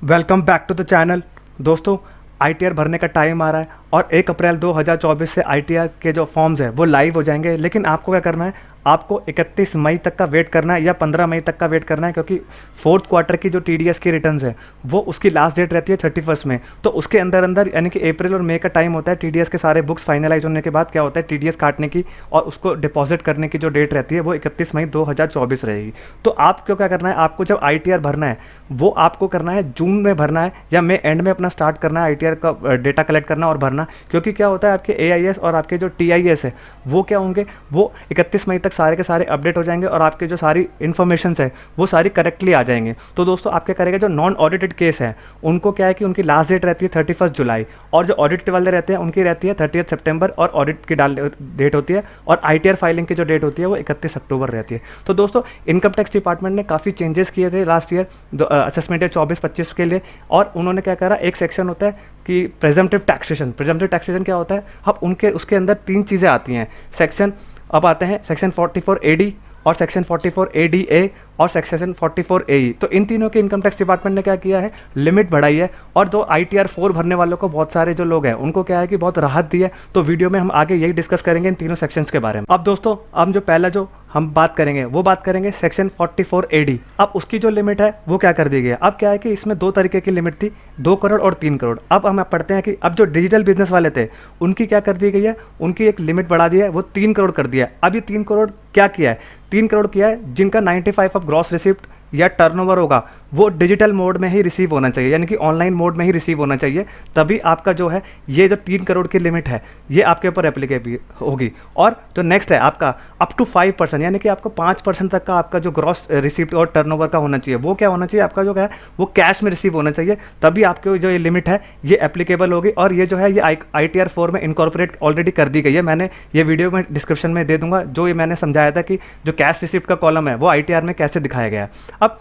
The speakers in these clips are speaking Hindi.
Welcome back to the channel. दोस्तों, आईटीआर भरने का टाइम आ रहा है और 1 अप्रैल 2024 से आईटीआर के जो फॉर्म्स हैं वो लाइव हो जाएंगे। लेकिन आपको क्या करना है, आपको 31 मई तक का वेट करना है या 15 मई तक का वेट करना है, क्योंकि फोर्थ क्वार्टर की जो टीडीएस की रिटर्न्स है वो उसकी लास्ट डेट रहती है 31 में। तो उसके अंदर अंदर यानी कि अप्रैल और मई का टाइम होता है। टीडीएस के सारे बुक्स फाइनलाइज होने के बाद क्या होता है, टीडीएस काटने की और उसको डिपॉजिट करने की जो डेट रहती है वो 31 मई 2024 रहेगी। तो आपको क्या करना है, आपको जब आईटीआर भरना है वो आपको करना है जून में भरना है या मई एंड में अपना स्टार्ट करना है आईटीआर का डेटा कलेक्ट करना और भरना। क्योंकि क्या होता है, आपके एआईएस और आपके जो टीआईएस है वो क्या होंगे, वो 31 मई तक सारे के सारे अपडेट हो जाएंगे और आपके जो सारी इन्फॉर्मेशन है वो सारी करेक्टली आ जाएंगे। तो दोस्तों, आप क्या करेंगे, जो नॉन ऑडिटेड केस है उनको क्या है कि उनकी लास्ट डेट रहती है 31 जुलाई और जो ऑडिट वाले रहते हैं उनकी रहती है 30 सितंबर और ऑडिट की डेट होती है और आईटीआर फाइलिंग की जो डेट होती है वो 31 अक्टूबर रहती है। तो दोस्तों, इनकम टैक्स डिपार्टमेंट ने काफ़ी चेंजेस किए थे लास्ट ईयर असेसमेंट है 24-25 के लिए। और उन्होंने क्या करा, एक सेक्शन होता है कि प्रेजम्पटिव टैक्सेशन। प्रेजम्पटिव टैक्सेशन क्या होता है, अब उनके उसके अंदर 3 चीज़ें आती हैं सेक्शन। अब आते हैं सेक्शन 44 AD और सेक्शन 44 ADA और सेक्शन 44 AE। तो इन तीनों के इनकम टैक्स डिपार्टमेंट ने क्या किया है, लिमिट बढ़ाई है। और जो ITR 4 भरने वालों को बहुत सारे जो लोग हैं उनको क्या है कि बहुत राहत दी है। तो वीडियो में हम आगे यही डिस्कस करेंगे इन तीनों सेक्शंस के बारे में। अब दोस्तों, हम जो पहला जो हम बात करेंगे वो बात करेंगे सेक्शन 44 AD। अब उसकी जो लिमिट है वो क्या कर दी गई है। अब क्या है कि इसमें 2 तरीके की लिमिट थी, 2 करोड़ और 3 करोड़। अब हम पढ़ते हैं कि अब जो डिजिटल बिजनेस वाले थे उनकी क्या कर दी गई है, उनकी एक लिमिट बढ़ा दी है, वो 3 करोड़ कर दिया है। अब ये 3 करोड़ क्या किया है, 3 करोड़ किया है जिनका 95 ऑफ ग्रॉस रिसिप्ट या टर्नओवर होगा वो डिजिटल मोड में ही रिसीव होना चाहिए, यानी कि ऑनलाइन मोड में ही रिसीव होना चाहिए। तभी आपका जो है ये जो 3 करोड़ की लिमिट है ये आपके ऊपर एप्लीकेबल होगी। और जो नेक्स्ट है आपका अप टू 5%, यानी कि आपको 5% तक का आपका जो ग्रॉस रिसिप्ट और टर्नओवर का होना चाहिए वो क्या होना चाहिए, आपका जो है वो कैश में रिसीव होना चाहिए। तभी आपके जो ये लिमिट है ये एप्लीकेबल होगी। और ये जो है ये ITR 4 में इनकॉर्पोरेट ऑलरेडी कर दी गई है। मैंने ये वीडियो में डिस्क्रिप्शन में दे दूंगा, जो ये मैंने समझाया था कि जो कैश रिसिप्ट का कॉलम है वो ITR में कैसे दिखाया गया है। अब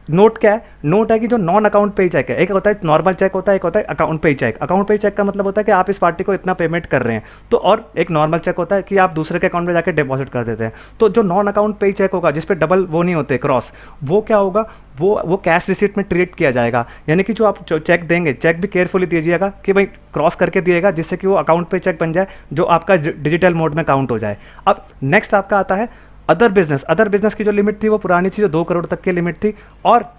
नोट क्या है, नोट है कि जो नॉन अकाउंट पे चेक है, एक होता है नॉर्मल चेक होता है, एक होता है अकाउंट पे चेक। अकाउंट पे चेक का मतलब होता है कि आप इस पार्टी को इतना पेमेंट कर रहे हैं, तो और एक नॉर्मल चेक होता है कि आप दूसरे के अकाउंट में जाकर डिपॉजिट कर देते हैं। तो जो नॉन अकाउंट पे चेक होगा जिस पे डबल वो नहीं होते क्रॉस, वो क्या होगा, वो कैश रिसीट में ट्रीट किया जाएगा। यानी कि जो आप चेक देंगे, चेक भी केयरफुली दीजिएगा कि भाई क्रॉस करके दिएगा, जिससे कि वो अकाउंट पे चेक बन जाए जो आपका डिजिटल मोड में काउंट हो जाए। अब नेक्स्ट आपका आता है अदर बिजनेस। अदर बिजनेस की जो लिमिट थी वो पुरानी थी, जो 2 करोड़ तक की लिमिट थी और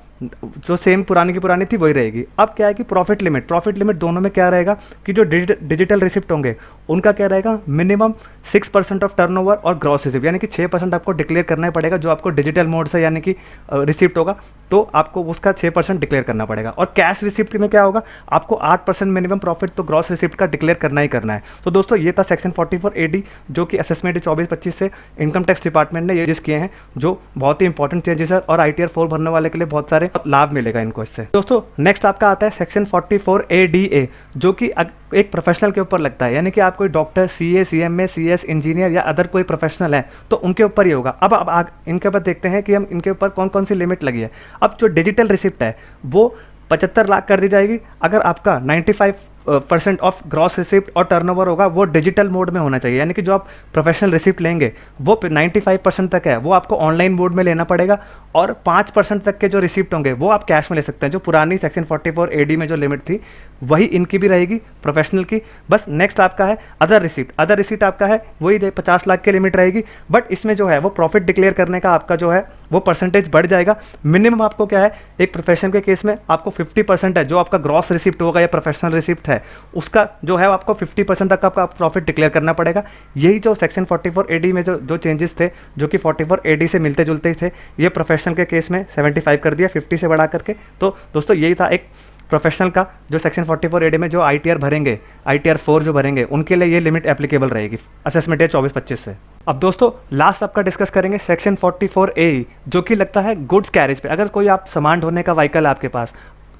जो सेम पुरानी की पुरानी थी वही रहेगी। अब क्या है कि प्रॉफिट लिमिट दोनों में क्या रहेगा कि जो डिजिटल रिसिप्ट होंगे उनका क्या रहेगा, मिनिमम 6% ऑफ टर्नओवर और ग्रॉस रिसिप्ट, यानी कि 6% आपको डिक्लेयर करना पड़ेगा। जो आपको डिजिटल मोड से यानी कि रिसिप्ट होगा तो आपको उसका 6% डिक्लेयर करना पड़ेगा। और कैश रिसिप्ट में क्या होगा, आपको 8% मिनिमम प्रॉफिट तो ग्रॉस रिसिप्ट का डिक्लेयर करना ही करना है। तो दोस्तों, ये था सेक्शन 44 AD जो कि असेसमेंट 24-25 से इनकम टैक्स डिपार्टमेंट ने ये चेंजेस किए हैं, जो बहुत ही इंपॉर्टेंट चेंजेस है और ITR 4 भरने वाले के लिए बहुत सारे लाभ मिलेगा इनको इससे। दोस्तों, नेक्स्ट आपका आता है सेक्शन 44 ADA जो कि एक प्रोफेशनल के ऊपर लगता है, यानी कि आप कोई doctor, CA, CMA, CS, engineer या अदर कोई प्रोफेशनल है तो उनके ऊपर ही होगा। अब इनके ऊपर देखते हैं कि हम इनके ऊपर कौन कौन सी लिमिट लगी है। अब जो डिजिटल रिसिप्ट है वो 75 लाख कर दी जाएगी अगर आपका 95% ऑफ ग्रॉस रिसिप्ट और टर्नओवर होगा वो डिजिटल मोड में होना चाहिए। यानी कि जो आप प्रोफेशनल रिसिप्ट लेंगे वो 95% तक है वो आपको ऑनलाइन मोड में लेना पड़ेगा और 5% तक के जो रिसिप्ट होंगे वो आप कैश में ले सकते हैं। जो पुरानी सेक्शन 44 AD में जो लिमिट थी वही इनकी भी रहेगी प्रोफेशनल की। बस नेक्स्ट आपका है अदर रिसिप्ट। अदर रिसिप्ट आपका है वही 50 लाख की लिमिट रहेगी, बट इसमें जो है वो प्रॉफिट डिक्लेयर करने का आपका जो है वो परसेंटेज बढ़ जाएगा। मिनिमम आपको क्या है, एक प्रोफेशन के केस में आपको 50% है जो आपका ग्रॉस रिसिप्ट होगा या प्रोफेशनल रिसिप्ट है उसका जो है आपको 50% तक आपका प्रॉफिट डिक्लेयर करना पड़ेगा। यही जो सेक्शन 44 AD में जो चेंजेस थे जो कि 44 AD से मिलते जुलते ही थे, ये प्रोफेशनल के केस में 75 कर दिया 50 से बढ़ा करके। तो दोस्तों, यही था एक प्रोफेशनल का जो सेक्शन 44 AD में जो ITR भरेंगे, ITR 4 जो भरेंगे उनके लिए ये लिमिट एप्लीकेबल रहेगी असेसमेंट है 24-25 से। अब दोस्तों, लास्ट आपका डिस्कस करेंगे सेक्शन 44 AE जो कि लगता है गुड्स कैरेज पे। अगर कोई आप सामान ढोने का व्हीकल है आपके पास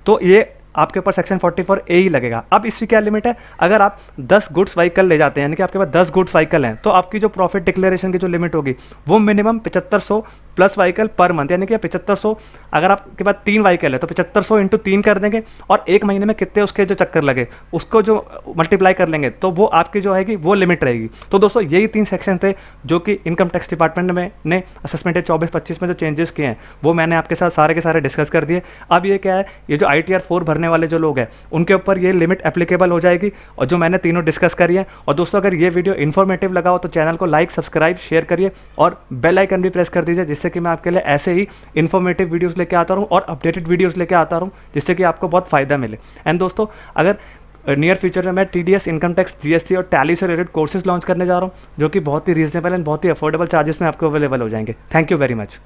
तो ये आपके ऊपर सेक्शन 44 AE लगेगा। अब इसकी क्या लिमिट है, अगर आप 10 गुड्स व्हीकल ले जाते हैं, यानी कि आपके पास 10 गुड्स व्हीकल हैं, तो आपकी जो प्रॉफिट डिक्लेरेशन की जो लिमिट होगी वो minimum 7500 plus vehicle per month, यानी कि 7500, अगर आपके पास 3 व्हीकल है तो 7500 इंटू 3 कर देंगे और 1 महीने में कितने उसके जो चक्कर लगे उसको जो मल्टीप्लाई कर लेंगे तो वो आपकी जो है वो लिमिट रहेगी। तो दोस्तों यही 3 सेक्शन थे जो कि इनकम टैक्स डिपार्टमेंट में ने असेसमेंट 24-25 में जो चेंजेस किए हैं वो मैंने आपके साथ सारे के सारे डिस्कस कर दिए। अब ये क्या है, ये जो ITR 4 भरने वाले जो लोग हैं उनके ऊपर ये लिमिट एप्लीकेबल हो जाएगी और जो मैंने तीनों डिस्कस करी है। और दोस्तों अगर ये वीडियो इन्फॉर्मेटिव लगा हो तो चैनल को लाइक, सब्सक्राइब, शेयर करिए और बेल आइकन भी प्रेस कर दीजिए, जिससे कि मैं आपके लिए ऐसे ही इन्फॉर्मेटिव वीडियोस लेके आता रहूँ और अपडेटेड वीडियोस लेके आता रहूँ, जिससे कि आपको बहुत फ़ायदा मिले। एंड दोस्तों अगर नियर फ्यूचर में मैं TDS, इनकम टैक्स, GST और टैली से रिलेटेड कोर्सेज लॉन्च करने जा रहा हूँ जो कि बहुत ही रीजनेबल एंड बहुत ही अफोर्डेबल चार्जेस में आपको अवेलेबल हो जाएंगे। Thank you very much.